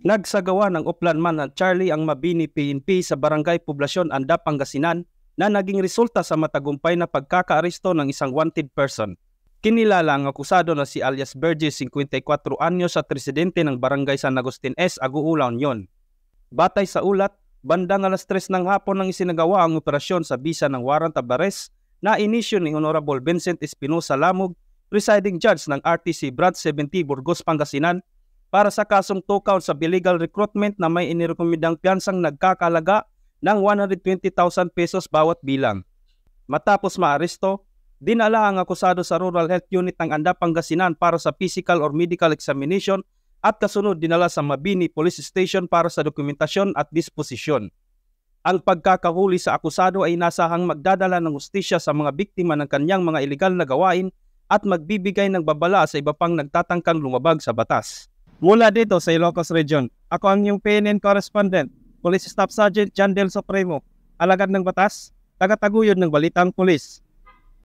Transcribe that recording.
Nagsagawa ng uplanman ng Charlie ang Mabini PNP sa Barangay Poblasyon, Anda, Pangasinan na naging resulta sa matagumpay na pagkakaaresto ng isang wanted person. Kinilala ang akusado na si alias Burgess, 54 anyos at residente ng Barangay San Agustin S, Aguula, Union. Batay sa ulat, bandang alas 3 ng hapon nang isinagawa ang operasyon sa bisa ng warrant of arrest na inisyu ni Honorable Vincent Espinosa Lamog, presiding judge ng RTC Brad 70 Burgos, Pangasinan, para sa kasong 2 counts of illegal recruitment na may inirekomendang piyansang nagkakalaga ng 120,000 pesos bawat bilang. Matapos maaresto, dinala ang akusado sa Rural Health Unit ng Anda, Pangasinan para sa physical or medical examination at kasunod dinala sa Mabini Police Station para sa dokumentasyon at disposisyon. Ang pagkakahuli sa akusado ay nasahang magdadala ng hustisya sa mga biktima ng kanyang mga iligal na gawain at magbibigay ng babala sa iba pang nagtatangkang lumabag sa batas. Mula dito sa Ilocos Region, ako ang iyong PNN correspondent, Police Staff Sergeant John Del Supremo, alagad ng batas, tagataguyod ng Balitang Pulis.